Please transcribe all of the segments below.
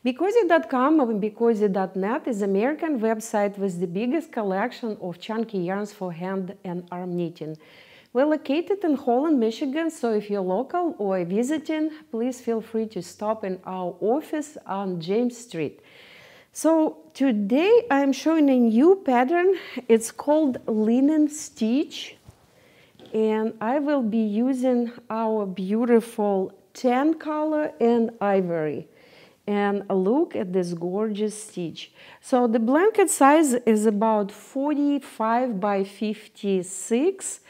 BeCozi.com and BeCozi.net is an American website with the biggest collection of chunky yarns for hand and arm knitting. We're located in Holland, Michigan, so if you're local or visiting, please feel free to stop in our office on James Street. So today I'm showing a new pattern. It's called linen stitch, and I will be using our beautiful tan color and ivory. And look at this gorgeous stitch. So the blanket size is about 45 by 56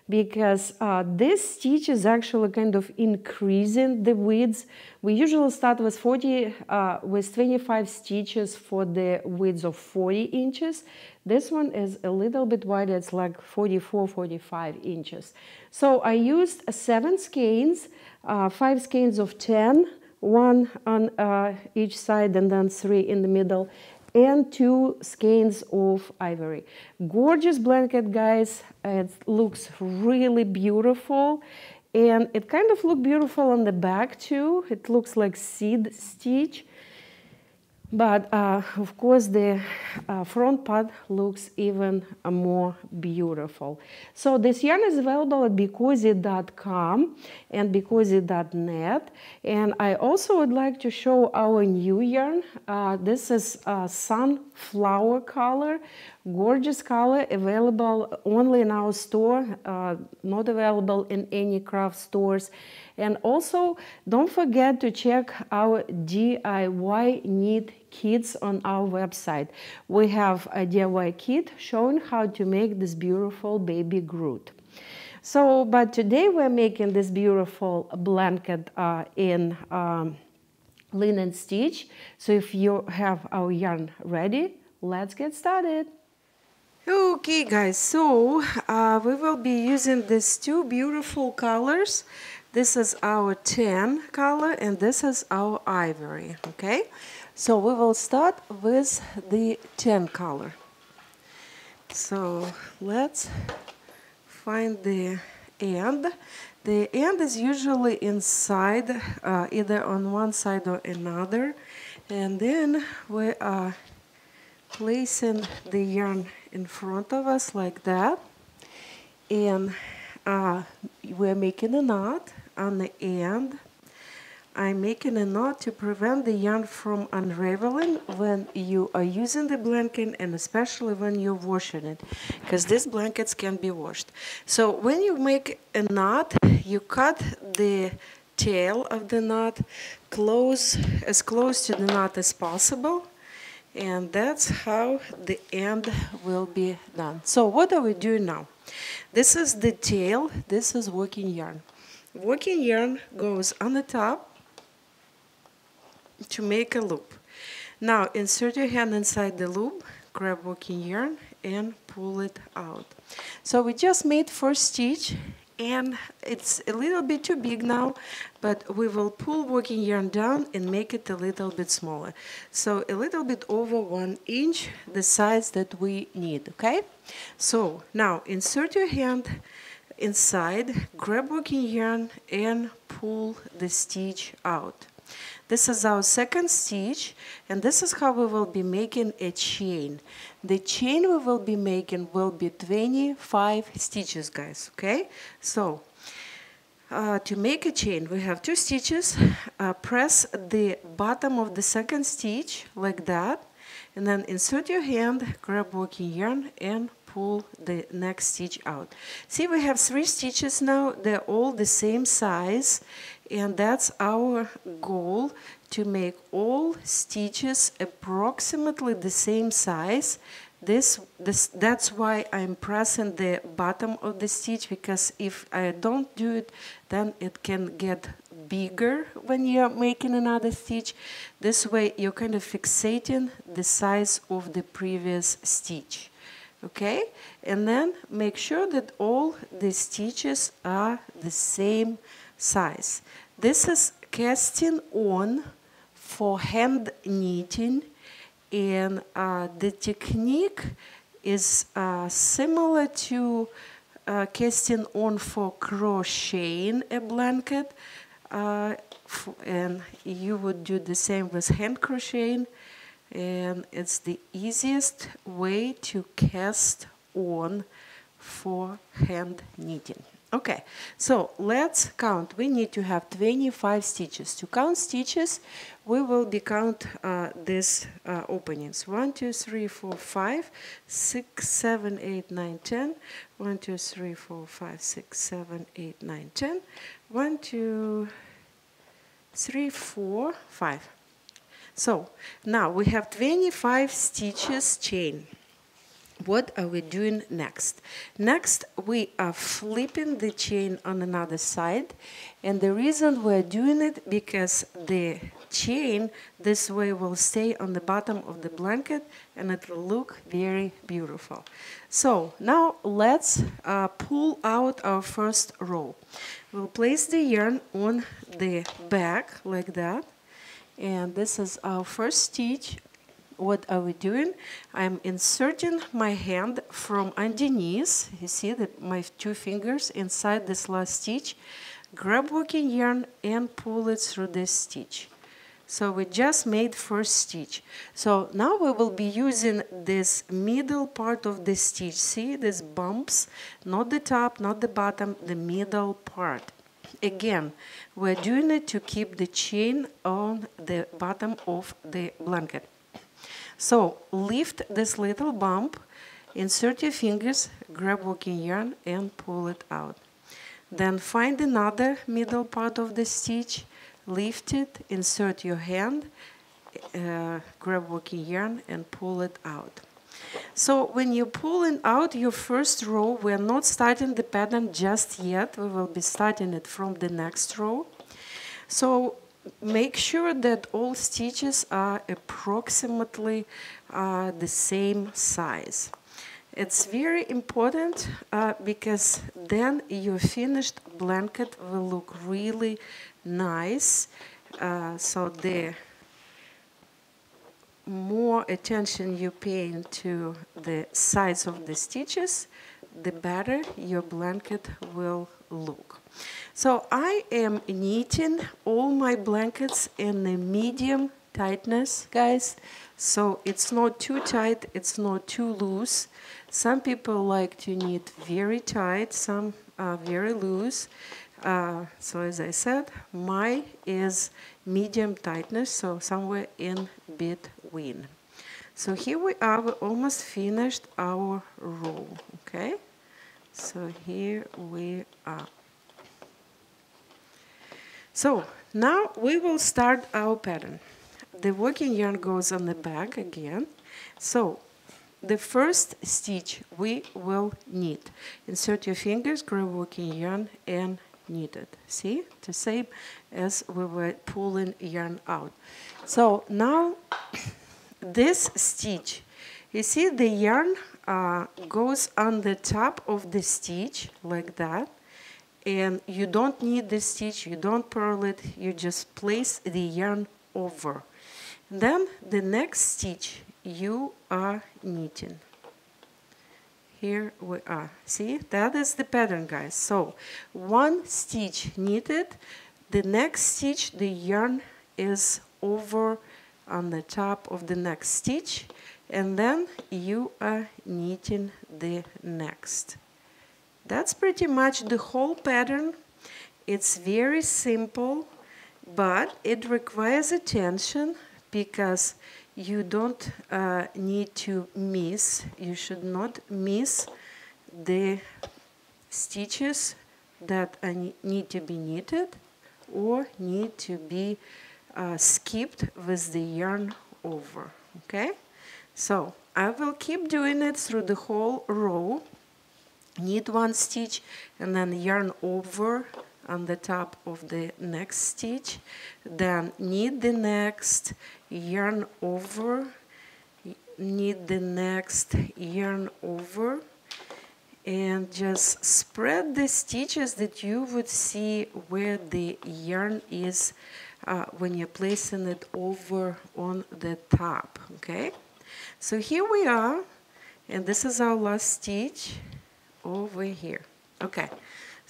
because this stitch is actually kind of increasing the width. We usually start with 25 stitches for the width of 40 inches. This one is a little bit wider, it's like 44, 45 inches. So I used 7 skeins, 5 skeins of 10, 1 on each side and then 3 in the middle, and 2 skeins of ivory. Gorgeous blanket, guys. It looks really beautiful, and it kind of looks beautiful on the back too. It looks like seed stitch. But of course the front part looks even more beautiful. So this yarn is available at BeCozi.com and BeCozi.net. And I also would like to show our new yarn. This is sunflower color, gorgeous color, available only in our store, not available in any craft stores. And also, don't forget to check our DIY knit kits on our website. We have a DIY kit showing how to make this beautiful baby Groot. So, but today we're making this beautiful blanket in linen stitch. So if you have our yarn ready, let's get started. Okay guys, so we will be using these 2 beautiful colors. This is our tan color and this is our ivory, okay? So we will start with the tan color. So let's find the end. The end is usually inside, either on one side or another. And then we are placing the yarn in front of us like that. And we're making a knot on the end. I'm making a knot to prevent the yarn from unraveling when you are using the blanket, and especially when you're washing it, because these blankets can be washed. So when you make a knot, you cut the tail of the knot as close to the knot as possible, and that's how the end will be done. So what are we doing now? This is the tail, this is working yarn. Working yarn goes on the top to make a loop. Now insert your hand inside the loop, grab working yarn and pull it out. So we just made first stitch, and it's a little bit too big now, but we will pull working yarn down and make it a little bit smaller. So a little bit over 1 inch, the size that we need, okay? So now insert your hand inside, grab working yarn and pull the stitch out. This is our second stitch, and this is how we will be making a chain. The chain we will be making will be 25 stitches, guys, okay? So to make a chain, we have 2 stitches. Press the bottom of the second stitch like that, and then insert your hand, grab working yarn and pull the next stitch out. See, we have 3 stitches now. They're all the same size, and that's our goal, to make all stitches approximately the same size. That's why I'm pressing the bottom of the stitch, because if I don't do it, then it can get bigger when you're making another stitch. This way you're kind of fixating the size of the previous stitch. Okay, and then make sure that all the stitches are the same size. This is casting on for hand knitting, and the technique is similar to casting on for crocheting a blanket. and you would do the same with hand crocheting, and it's the easiest way to cast on for hand knitting. Okay, so let's count. We need to have 25 stitches. To count stitches, we will count these openings. 1, 2, 3, 4, 5, 6, 7, 8, 9, 10. 1, 2, 3, 4, 5, 6, 7, 8, 9, 10. 1, 2, 3, 4, 5. So now we have 25 stitches chain. What are we doing next? Next, we are flipping the chain on another side, and the reason we're doing it because the chain this way will stay on the bottom of the blanket and it will look very beautiful. So now let's pull out our first row. We'll place the yarn on the back like that, and this is our first stitch. What are we doing? I'm inserting my hand from underneath. You see that my 2 fingers inside this last stitch. Grab working yarn and pull it through this stitch. So we just made first stitch. So now we will be using this middle part of the stitch. See these bumps? Not the top, not the bottom, the middle part. Again, we're doing it to keep the chain on the bottom of the blanket. So lift this little bump, insert your fingers, grab working yarn and pull it out. Then find another middle part of the stitch, lift it, insert your hand, grab working yarn and pull it out. So when you're pulling out your first row, we're not starting the pattern just yet. We will be starting it from the next row. So make sure that all stitches are approximately the same size. It's very important because then your finished blanket will look really nice. So the more attention you pay to the size of the stitches, the better your blanket will look. So I am knitting all my blankets in a medium tightness, guys. So it's not too tight, it's not too loose. Some people like to knit very tight, some are very loose. So as I said, mine is medium tightness, so somewhere in between. So here we are, we almost finished our row, okay? So here we are. So now we will start our pattern. The working yarn goes on the back again. So the first stitch we will knit. Insert your fingers, grab working yarn and knit it. See? The same as we were pulling yarn out. So now this stitch, you see the yarn goes on the top of the stitch like that. And you don't need the stitch, you don't purl it, you just place the yarn over. Then the next stitch you are knitting. Here we are. See, that is the pattern, guys. So one stitch knitted, the next stitch the yarn is over on the top of the next stitch, and then you are knitting the next. That's pretty much the whole pattern. It's very simple, but it requires attention because you don't need to miss, you should not miss the stitches that need to be knitted or need to be skipped with the yarn over, okay? So I will keep doing it through the whole row. Knit one stitch and then yarn over on the top of the next stitch, then knit the next, yarn over, knit the next, yarn over, and just spread the stitches that you would see where the yarn is when you're placing it over on the top, okay? So here we are, and this is our last stitch over here. Okay,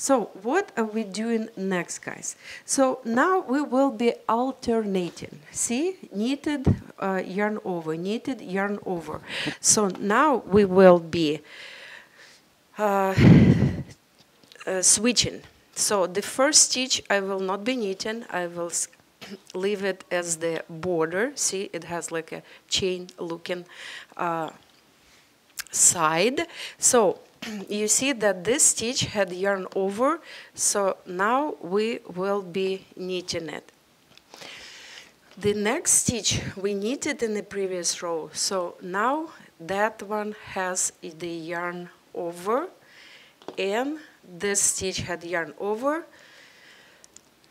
So what are we doing next, guys? So now we will be alternating. See, knitted yarn over, knitted yarn over. So now we will be switching. So the first stitch I will not be knitting, I will leave it as the border. See, it has like a chain looking side. So you see that this stitch had yarn over, so now we will be knitting it. The next stitch we knitted in the previous row, so now that one has the yarn over, and this stitch had yarn over,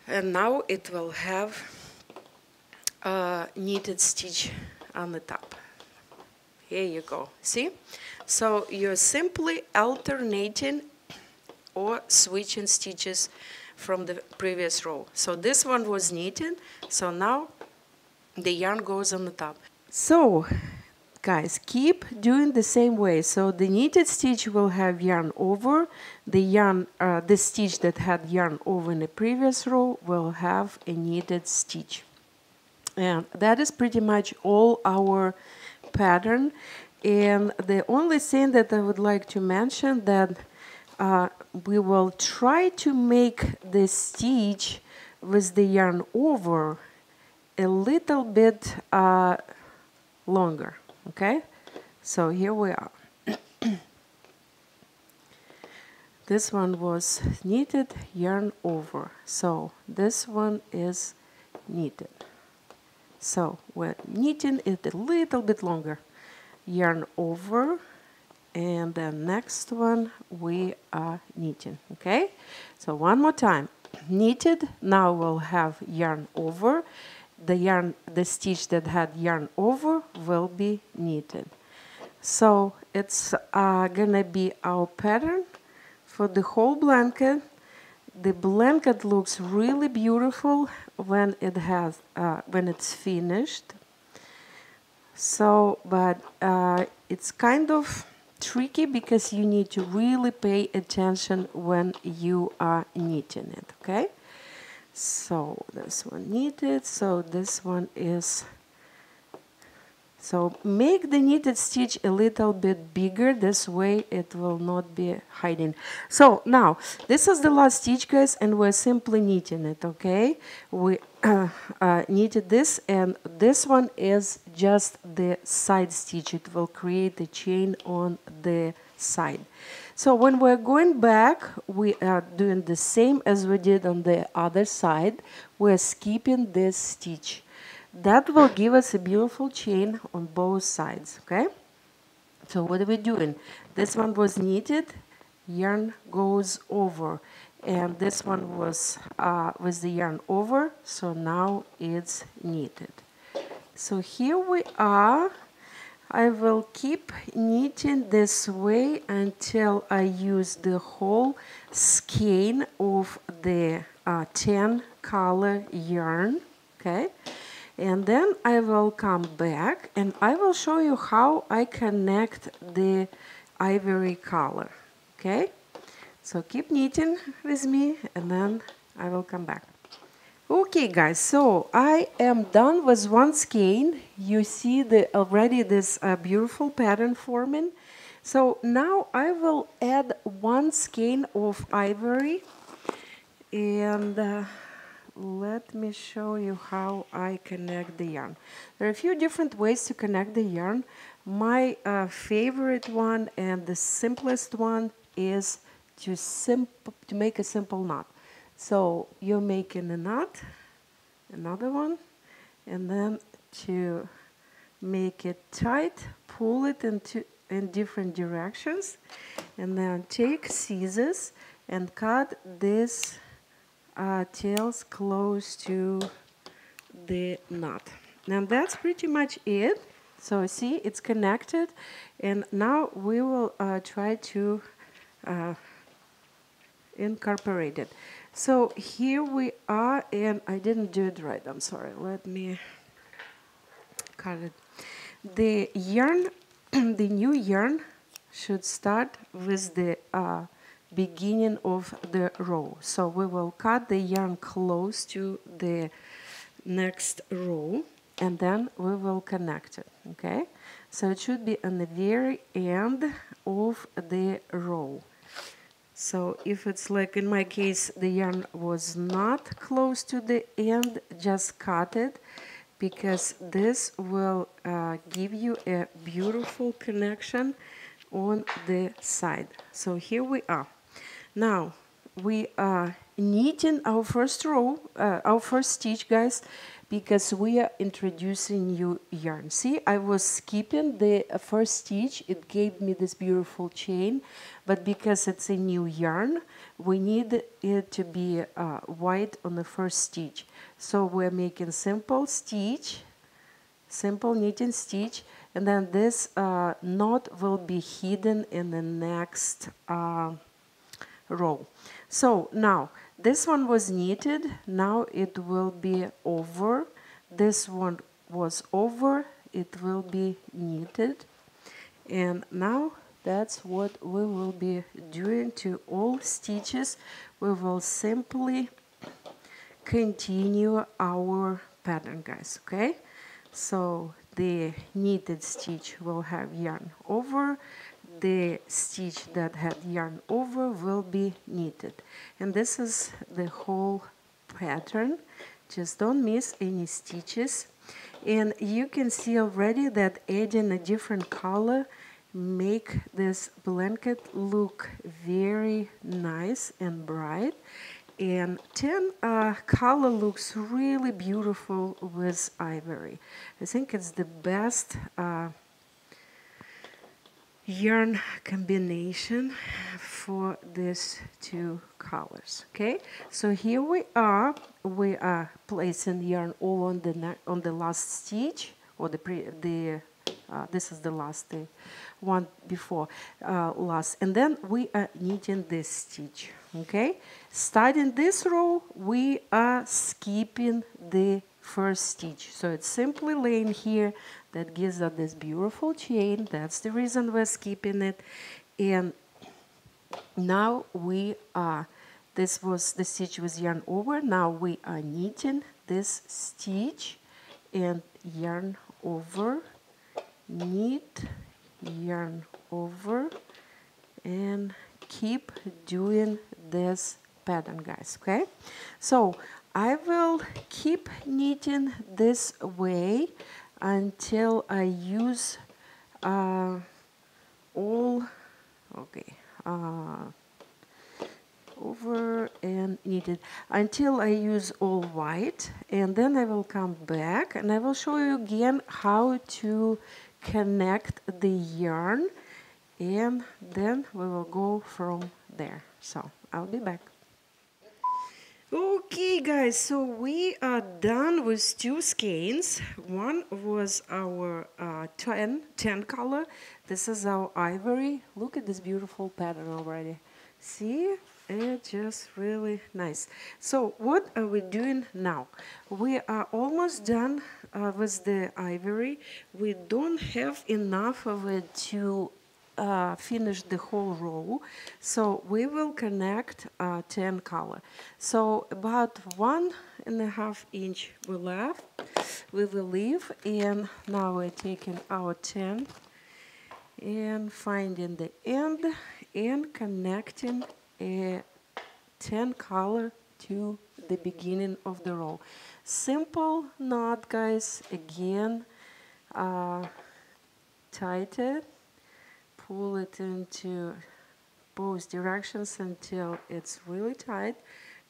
and now it will have a knitted stitch on the top. Here you go, see? So you're simply alternating or switching stitches from the previous row. So this one was knitted, so now the yarn goes on the top. So guys, keep doing the same way. So the knitted stitch will have yarn over, the stitch that had yarn over in the previous row will have a knitted stitch. And that is pretty much all our pattern. And the only thing that I would like to mention that we will try to make the stitch with the yarn over a little bit longer, okay? So here we are. This one was knitted, yarn over. So this one is knitted. So we're knitting it a little bit longer. Yarn over, and the next one we are knitting, okay? So one more time. Knitted, now we'll have yarn over. The stitch that had yarn over will be knitted. So it's gonna be our pattern for the whole blanket. The blanket looks really beautiful when it's finished. So, but it's kind of tricky because you need to really pay attention when you are knitting it, okay? So this one knitted, so this one is, so make the knitted stitch a little bit bigger, this way it will not be hiding. So now, this is the last stitch, guys, and we're simply knitting it, okay? We knitted this, and this one is just the side stitch. It will create a chain on the side. So when we're going back, we are doing the same as we did on the other side. We're skipping this stitch. That will give us a beautiful chain on both sides, okay? So what are we doing? This one was knitted, yarn goes over, and this one was with the yarn over, so now it's knitted. So here we are. I will keep knitting this way until I use the whole skein of the 10 color yarn, okay? And then I will come back and I will show you how I connect the ivory color, okay? So keep knitting with me and then I will come back. Okay guys, so I am done with one skein. You see already this beautiful pattern forming. So now I will add one skein of ivory, and let me show you how I connect the yarn. There are a few different ways to connect the yarn. My favorite one and the simplest one is to make a simple knot. So you're making a knot, another one, and then to make it tight, pull it in different directions, and then take scissors and cut this tails close to the knot. And that's pretty much it. So see, it's connected, and now we will try to incorporate it. So here we are, and I didn't do it right, I'm sorry. Let me cut it. The yarn, the new yarn should start with the beginning of the row. So we will cut the yarn close to the next row, and then we will connect it, okay? So it should be on the very end of the row. So if it's like in my case, the yarn was not close to the end, just cut it, because this will give you a beautiful connection on the side. So here we are. Now we are knitting our first row, our first stitch, guys, because we are introducing new yarn. See, I was skipping the first stitch. It gave me this beautiful chain, but because it's a new yarn, we need it to be white on the first stitch. So we're making simple stitch, simple knitting stitch, and then this knot will be hidden in the next row. So now this one was knitted, now it will be over. This one was over, it will be knitted. And now that's what we will be doing to all stitches. We will simply continue our pattern, guys, okay? So the knitted stitch will have yarn over, the stitch that had yarn over will be knitted, and this is the whole pattern. Just don't miss any stitches. And you can see already that adding a different color make this blanket look very nice and bright. And tan color looks really beautiful with ivory. I think it's the best yarn combination for these two colors. Okay, so here we are placing yarn all on the last stitch, or this is the last, the one before last, and then we are knitting this stitch. Okay, starting this row, we are skipping the first stitch, so it's simply laying here. That gives us this beautiful chain. That's the reason we're skipping it. And now we are, this was the stitch with yarn over. Now we are knitting this stitch and yarn over, knit, yarn over, and keep doing this pattern, guys, okay? So I will keep knitting this way until I use all, okay, over and knitted, until I use all white, and then I will come back and I will show you again how to connect the yarn, and then we will go from there. So I'll be back. Okay, guys, so we are done with two skeins. One was our tan color. This is our ivory. Look at this beautiful pattern already. See, it's just really nice. So what are we doing now? We are almost done with the ivory. We don't have enough of it to finish the whole row, so we will connect tan color. So about 1.5 inch we will leave, and now we're taking our tan and finding the end and connecting a tan color to the beginning of the row. Simple knot, guys. Again, tighten it, pull it into both directions until it's really tight.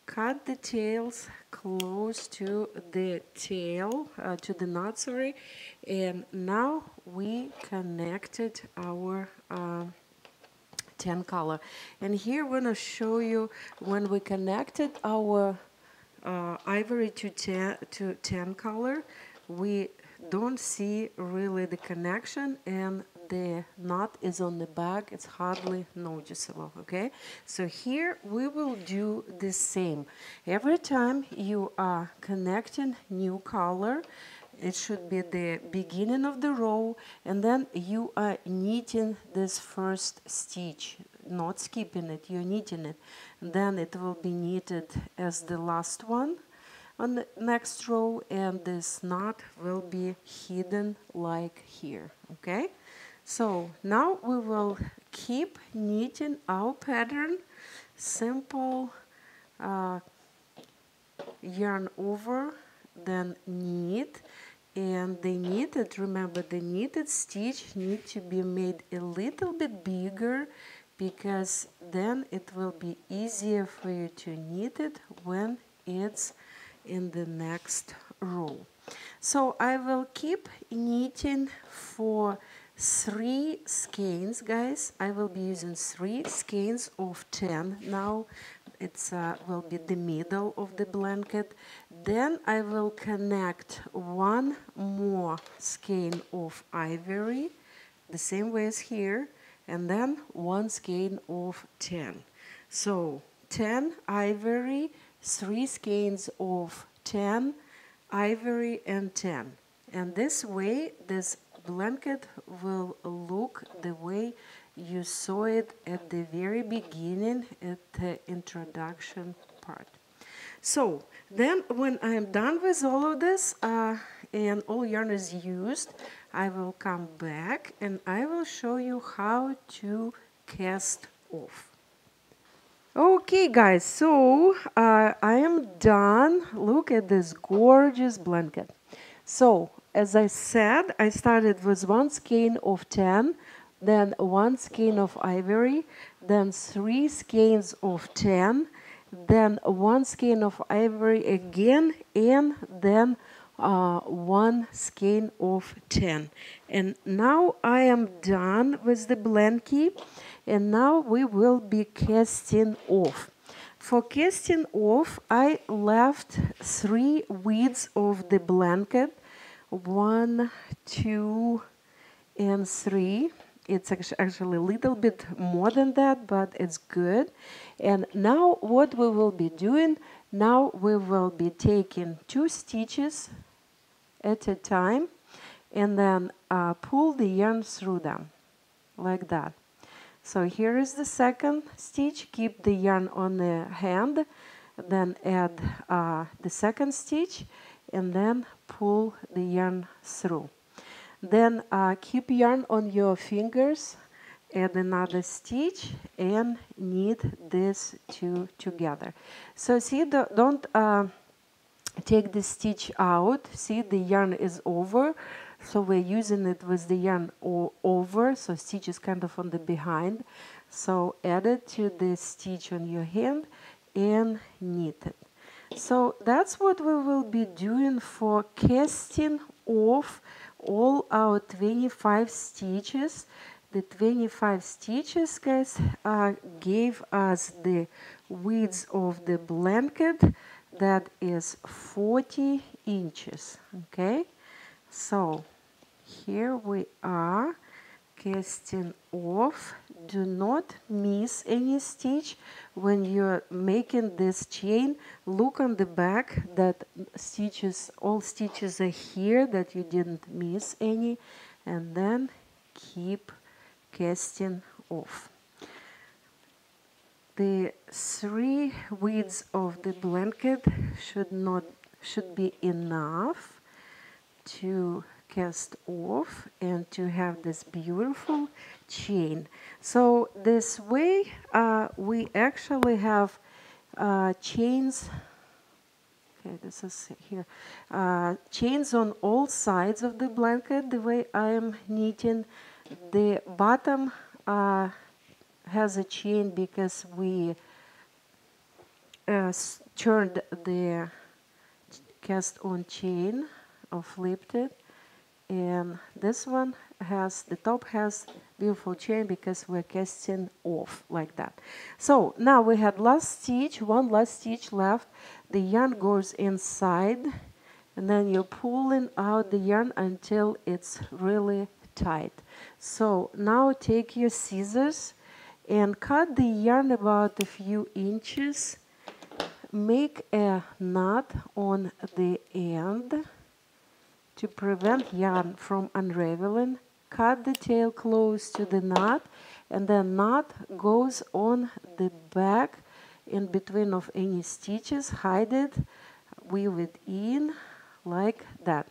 Cut the tails close to the tail, to the knot, sorry. And now we connected our tan color. And here I'm gonna show you when we connected our ivory to tan color, we don't see really the connection, and the knot is on the back. It's hardly noticeable, okay? So here we will do the same. Every time you are connecting new color, it should be the beginning of the row, and then you are knitting this first stitch. not skipping it, you're knitting it. Then it will be knitted as the last one on the next row, and this knot will be hidden like here, okay? So now we will keep knitting our pattern, simple yarn over, then knit, and the knitted, remember the knitted stitch need to be made a little bit bigger, because then it will be easier for you to knit it when it's in the next row. So I will keep knitting for 3 skeins, guys. I will be using 3 skeins of 10 now. It's will be the middle of the blanket. Then I will connect 1 more skein of ivory, the same way as here, and then 1 skein of 10. So 10 ivory, 3 skeins of 10 ivory, and 10. And this way, this blanket will look the way you saw it at the very beginning, at the introduction part. So then when I am done with all of this and all yarn is used, I will come back and I will show you how to cast off. Okay guys, so I am done. Look at this gorgeous blanket. So as I said, I started with 1 skein of 10, then 1 skein of ivory, then 3 skeins of 10, then 1 skein of ivory again, and then 1 skein of 10. And now I am done with the blanket, and now we will be casting off. For casting off, I left 3 widths of the blanket, 1, 2, and 3. It's actually a little bit more than that, but it's good. And now what we will be doing, now we will be taking 2 stitches at a time, and then pull the yarn through them, like that. So here is the second stitch, keep the yarn on the hand, then add the second stitch, and then pull the yarn through. Then keep yarn on your fingers, add another stitch, and knit this 2 together. So see, don't take the stitch out. See, the yarn is over, so we're using it with the yarn over, so stitch is kind of on the behind. So add it to the stitch on your hand and knit it. So that's what we will be doing for casting off all our 25 stitches. The 25 stitches, guys, gave us the width of the blanket, that is 40 inches, okay? So here we are casting off. Do not miss any stitch when you're making this chain. Look on the back that stitches, all stitches are here, that you didn't miss any, and then keep casting off. The 3 widths of the blanket should be enough to cast off and to have this beautiful chain. So this way we actually have chains. Okay, this is here. Chains on all sides of the blanket, the way I am knitting. The bottom has a chain because we turned the cast on chain or flipped it, and this one has, the top has beautiful chain because we're casting off like that. So now we had last stitch, one last stitch left. The yarn goes inside, and then you're pulling out the yarn until it's really tight. So now take your scissors and cut the yarn about a few inches. Make a knot on the end to prevent yarn from unraveling. Cut the tail close to the knot and then knot goes on the back in between of any stitches. Hide it, weave it in like that.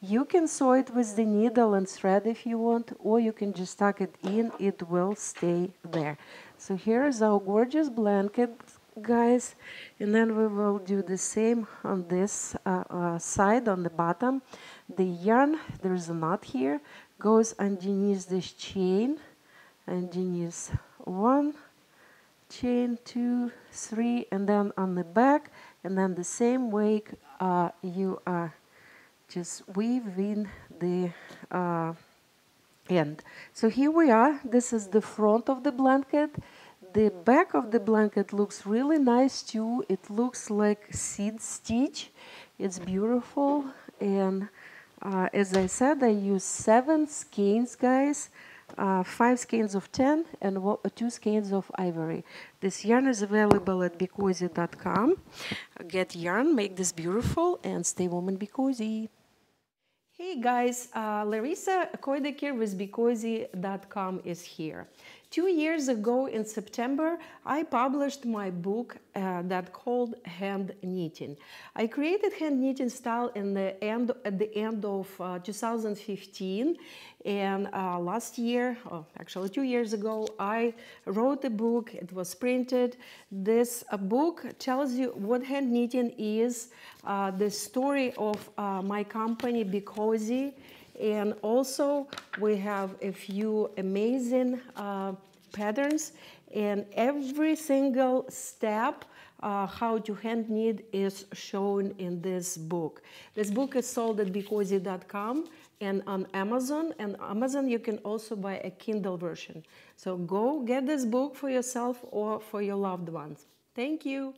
You can sew it with the needle and thread if you want, or you can just tuck it in, it will stay there. So here's our gorgeous blanket, guys, and then we will do the same on this side, on the bottom. The yarn, there's a knot here, goes underneath this chain, underneath one chain, 2, 3, and then on the back, and then the same way you are just weave in the end. So here we are. This is the front of the blanket. The back of the blanket looks really nice too. It looks like seed stitch. It's beautiful. And as I said, I use 7 skeins, guys. 5 skeins of 10 and 2 skeins of ivory. This yarn is available at BeCozi.com. Get yarn, make this beautiful, and stay warm and be cozy. Hey guys, Larissa Koidekir with BeCozi.com is here. 2 years ago in September, I published my book that called Hand Knitting. I created hand knitting style at the end of 2015, and last year, actually 2 years ago, I wrote a book. It was printed. This book tells you what hand knitting is, the story of my company BeCozi, and also we have a few amazing patterns, and every single step how to hand knit is shown in this book. This book is sold at BeCozi.com and on Amazon. And Amazon you can also buy a Kindle version. So go get this book for yourself or for your loved ones. Thank you.